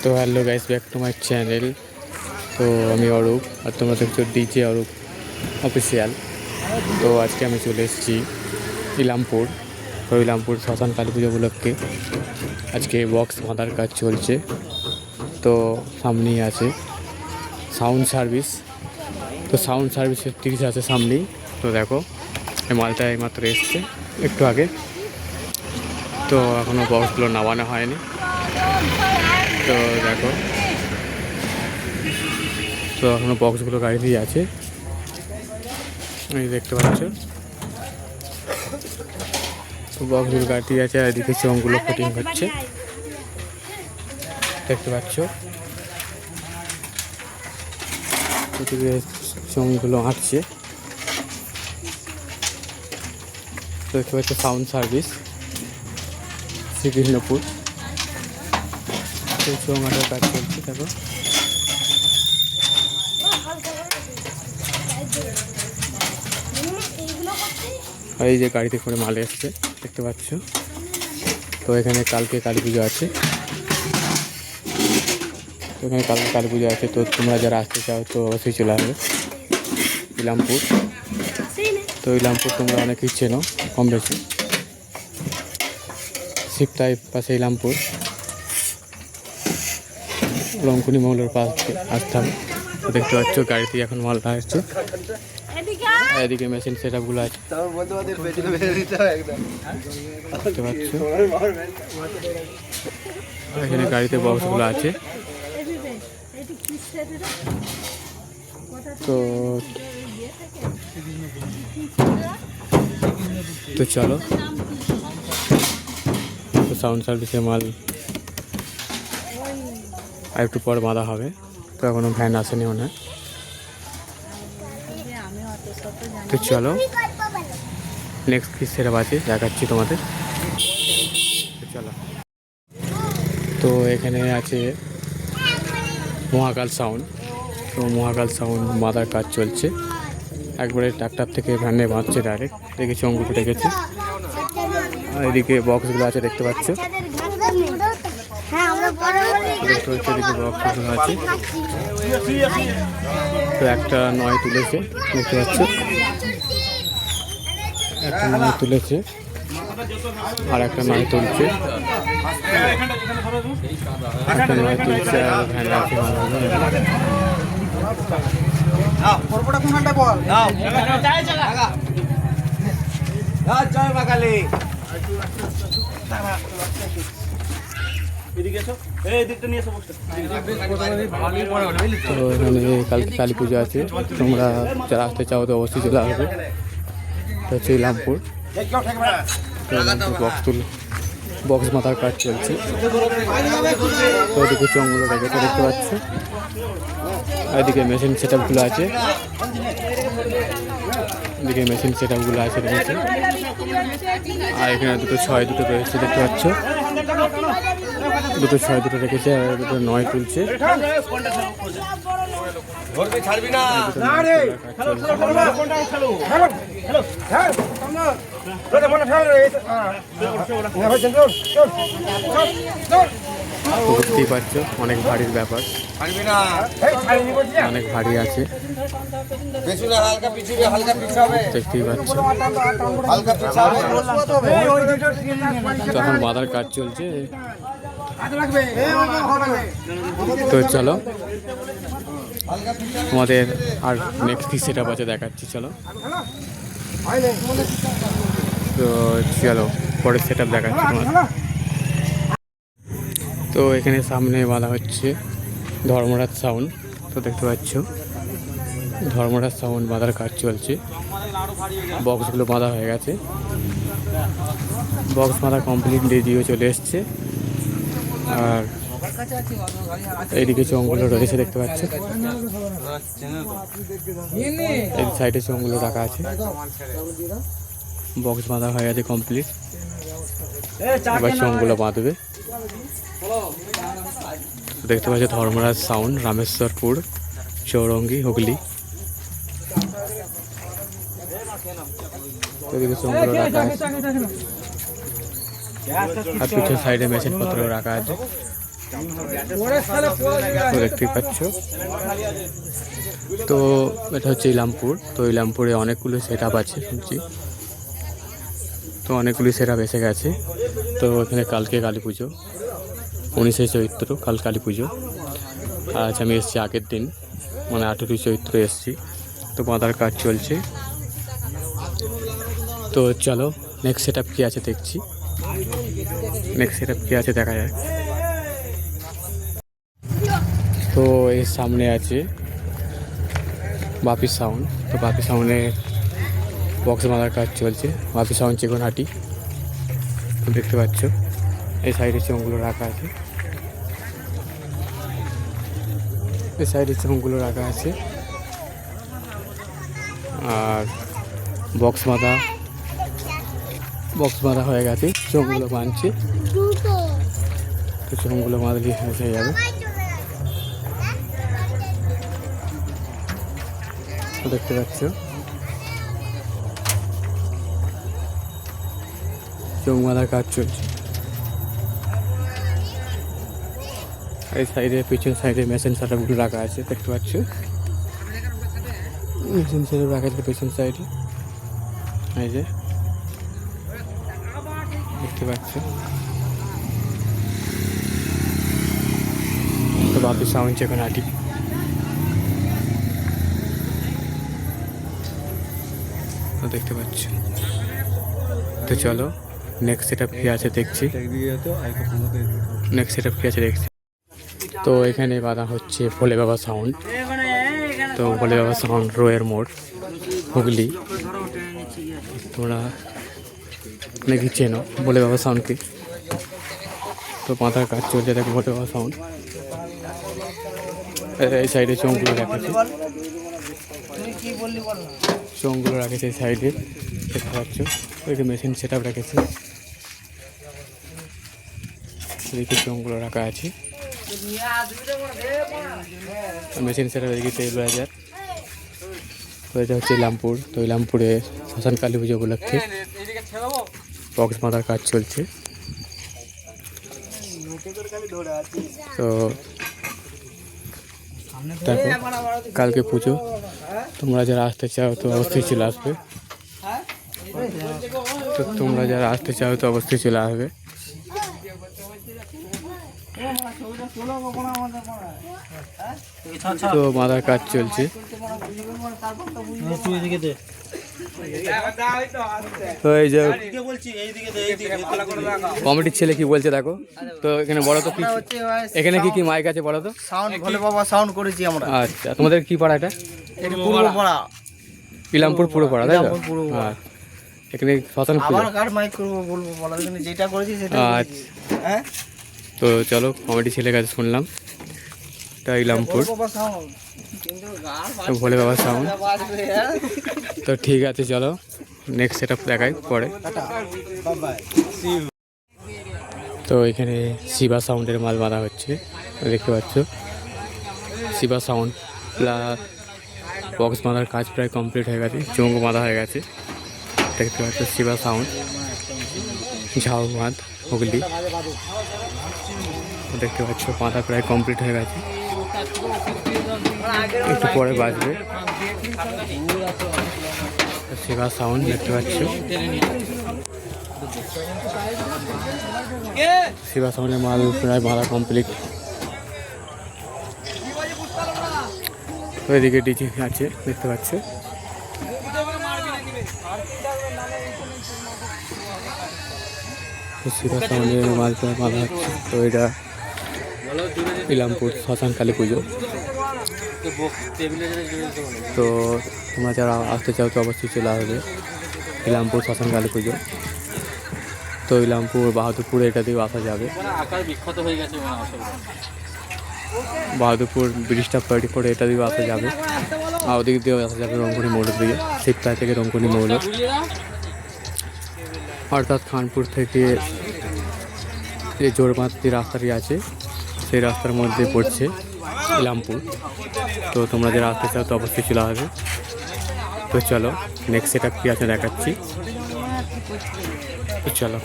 তো hello guys, back to my channel. তো আমি অরূপ আর তোমরা দেখছো ডিজে অরূপ অফিসিয়াল। তো আজকে আমি চলে এসেছি ইলামপুর। তো ইলামপুর শ্মশান কালী পুজো উপলক্ষে আজকে বক্স বাঁধার কাজ চলছে। তো সামনেই আছে সাউন্ড সার্ভিস। তো সাউন্ড সার্ভিসের 30 আছে সামনেই। তো দেখো এই মালটা এইমাত্র এসছে একটু আগে। তো এখনও বক্সগুলো নামানো হয়নি। তো দেখো, তো এখনও বক্সগুলো গাড়িতেই আছে, এই দেখতে পাচ্ছ। তো বক্সগুলো গাড়িতেই আছে, আর এদিকে চোঙগুলো ফিটিং হচ্ছে দেখতে পাচ্ছ। এদিকে চোঙগুলো আঁটছে দেখতে পাচ্ছ। Sound service Srikrishnapur. চোঙ আঁটার কাজ চলছে দেখো। আর এই যে গাড়িতে করে মাল এসছে দেখতে পাচ্ছ। তো এখানে কালকে কালী পুজো আছে, এখানে কালকে কালী পুজো আছে। তো তোমরা যারা আসতে চাও তো অবশ্যই চলে আসবে ইলামপুর। তো ইলামপুর তোমরা অনেকেই চেনো কম বেশি, শিবতাই পাশে ইলামপুর, রংকুনি মহলের পাশ আসতে হবে। তো দেখতে পাচ্ছ গাড়িতে এখন মাল আসছে। এদিকে মেশিন সেট আপগুলো আছে দেখতে পাচ্ছ। এখানে গাড়িতে বক্সগুলো আছে। তো তো চলো, তো সাউন্ড সার্ভিসে মাল আর একটু পর বাঁধা হবে। তো এখনো ভ্যান আসেনি মনে হয়। তো চলো নেক্সট কি সেটআপ আছে দেখাচ্ছি তোমাদের। চলো, তো এখানে আছে মহাকাল সাউন্ড। তো মহাকাল সাউন্ড বাঁধার কাজ চলছে, একবারে ট্রাক্টর থেকে ভ্যানে বাঁধছে ডাইরেক্ট। দেখেছি অঙ্গুলো রেখেছে, আর এদিকে বক্সগুলো আছে দেখতে পাচ্ছ। দেখতে পাচ্ছ এদিকে বক্সগুলো আছে। তো একটা নয় তুলেছে দেখতে পাচ্ছ, একটা নয় তুলেছে আর একটা নয় তুলছে, একটা নয় তুলছে আর ভ্যান আছে। তো এখানে কালকে কালী পুজো আছে, তোমরা যারা আসতে চাও তো অবশ্যই চলে আসবে। তো হচ্ছে ইলামপুর। বক্স মাথার কাজ চলছে। তো এদিকে চোঙগুলো রেখেছে দেখতে পাচ্ছ, এদিকে মেশিন সেট আপগুলো আছে, এদিকে মেশিন সেট আপগুলো আছে রেখেছে। আর এখানে দুটো ছয় দুটো রয়েছে দেখতে পাচ্ছ, দুটো ছয় দুটো রেখেছে আর দুটো নয় তুলছে। বুঝতেই পারছো অনেক ভারীর ব্যাপার, অনেক ভারী আছে দেখতেই পাচ্ছ। তখন বাঁধার কাজ চলছে। তো চলো তোমাদের আর নেক্সট কি সেট আপ আছে দেখাচ্ছি, চলো। তো চলো পরের সেট আপ দেখাচ্ছি তোমার। তো এখানে সামনে বাঁধা হচ্ছে ধর্মরাজ সাউন্ড। তো দেখতে পাচ্ছ ধর্মরাজ সাউন্ড বাঁধার কাজ চলছে। বক্সগুলো বাঁধা হয়ে গেছে, বক্স বাঁধা কমপ্লিট, রেডিও চলে এসছে। আর এইদিকে চোঙগুলো রয়েছে দেখতে পাচ্ছ, এই সাইডে চোঙগুলো রাখা আছে। বক্স বাঁধা হয়ে গেছে কমপ্লিট, এবার চোঙগুলো বাঁধবে। দেখতে পাচ্ছ ধর্মরাজ সাউন্ড, রামেশ্বরপুর, চৌরঙ্গি, হুগলি। এদিকে চোঙগুলো রাখা আছে আর পিছনে সাইডে মেশিন পত্র রাখা আছে। তো দেখতেই পাচ্ছ। তো এটা হচ্ছে ইলামপুর। তো ইলামপুরে অনেকগুলো সেট আপ আছে শুনছি, তো অনেকগুলি সেট আপ এসে গেছে। তো এখানে কালকে কালী পুজো, 19শে চৈত্র, কাল কালী পুজো। আজ আমি এসেছি আগের দিন, মানে 18ই চৈত্র এসেছি। তো বাঁধার কাজ চলছে। তো চলো নেক্সট সেট আপ কী আছে দেখছি, নেক্সট সেট আপ কী আছে দেখা যায়। তো এর সামনে আছে বাপি সাউন্ড। তো বাপি সাউন্ডে বক্স বাঁধার কাজ চলছে, বাপি সাউন্ড চিকনহাটি। তো দেখতে পাচ্ছ এই সাইডে চোঙগুলো রাখা আছে, এই সাইডে চোঙগুলো রাখা আছে। আর বক্স বাঁধা হয়ে গেছে, চোঙগুলো বাঁধছে। তো চোঙগুলো বাঁধলে হয়ে যাবে। তো দেখতে পাচ্ছ চোঙ বাঁধার কাজ চলছে। এই সাইডে পিছন সাইডে মেশিন সেটআপগুলো রাখা আছে, দেখতে পাচ্ছ মেশিন সেটআপ রাখা আছে পিছন সাইডে। এই যে দেখতে পাচ্ছ। তো বাপি সাউন্ড চিকনহাটি। তো দেখতে পাচ্ছ। তো চলো নেক্সট সেটআপ কী আছে দেখছি, নেক্সট সেটআপ কী আছে দেখছি। তো এখানে বাঁধা হচ্ছে ভোলে বাবা সাউন্ড। তো ভোলে বাবা সাউন্ড রোয়ের মোড়, হুগলি। তোমরা নাকি চেনো ভোলে বাবা সাউন্ডকে। তো বাঁধার কাজ চলছে, দেখো ভোলে বাবা সাউন্ড। এই সাইডে চোঙগুলো রেখেছে, চোঙগুলো রেখেছে এই সাইডে, দেখতে পাচ্ছ। ওইদিকে মেশিন সেট আপ রেখেছে, এদিকে চোঙগুলো রাখা আছে। মেশিন সেট আপ এদিকে তেল বাজার। তো এটা হচ্ছে ইলামপুর। তো ইলামপুরে শ্মশান কালী পুজো উপলক্ষে বক্স বাঁধার কাজ চলছে। তো দেখো কালকে পুজো, তোমরা যারা আসতে চাও তো অবশ্যই চলে আসবে। তো তোমরা যারা আসতে চাও তো অবশ্যই চলে আসবে। তো বাঁধার কাজ চলছে। তো এই যে কমিটির ছেলে কি বলছে দেখো। তো এখানে বলো তো কি, এখানে কি কি মাইক আছে বলো তো। সাউন্ড ভোলে বাবা সাউন্ড করেছি আমরা। আচ্ছা, তোমাদের কি পাড়া এটা? পূর্ব পাড়া, ইলামপুর পুরো পাড়া, তাই তো? হ্যাঁ। এখানে শ্মশান পুজো। আবার কার মাইক করবো বলবো, বলো এখানে যেটা করেছি সেটা। আচ্ছা, হ্যাঁ তো চলো কমিটির ছেলের কাছে শুনলাম এটা ইলামপুর বাবা সাউন্ড, কিন্তু গার ভোলে বাবা সাউন্ড। বাজবে। হ্যাঁ তো ঠিক আছে, চলো নেক্সট সেট আপ দেখাই পরে। তো এখানে শিবা সাউন্ডের মাল বাঁধা হচ্ছে, দেখতে পাচ্ছ। শিবা সাউন্ড প্লাস বক্স বাঁধার কাজ প্রায় কমপ্লিট হয়ে গেছে, চোঙ বাঁধা হয়ে গেছে, দেখতে পাচ্ছ। শিবা সাউন্ড ঝাউবাঁধ হুগলি, দেখতে পাচ্ছ বাঁধা প্রায় কমপ্লিট হয়ে গেছে, একটু পরে বাজবে। শিবা সাউন্ড দেখতে পাচ্ছ, শিবা সাউন্ডের মাল প্রায় বাঁধা কমপ্লিট। ওইদিকে ডিজি আছে, দেখতে পাচ্ছ। শিবা সাউন্ডের মাল প্রায় বাঁধা হচ্ছে। তো এটা ইলামপুর শ্মশান কালী পুজো। তো তোমরা যারা আসতে চাও তো অবশ্যই চলে আসবে ইলামপুর শ্মশান কালী পুজো। তো ইলামপুর বাহাদুরপুর এটা দিয়েও আসা যাবে, বাহাদুরপুর ব্রিজটা পার্টি করে এটা দিয়েও আসা যাবে, আর ওদিক দিয়েও আসা যাবে রঙ্গনি মৌলের দিকে, শিবতাই থেকে রঙ্গনি মৌল, অর্থাৎ খানপুর থেকে যে জোরমাত্রি রাস্তাটি আছে সেই রাস্তার মধ্যে পড়ছে ইলামপুর। তো তোমরা যারা আসতে চাও তো অবশ্যই চলে আসবে। তো চলো নেক্সট সেট আপ কী আছে দেখাচ্ছি। তো চলো।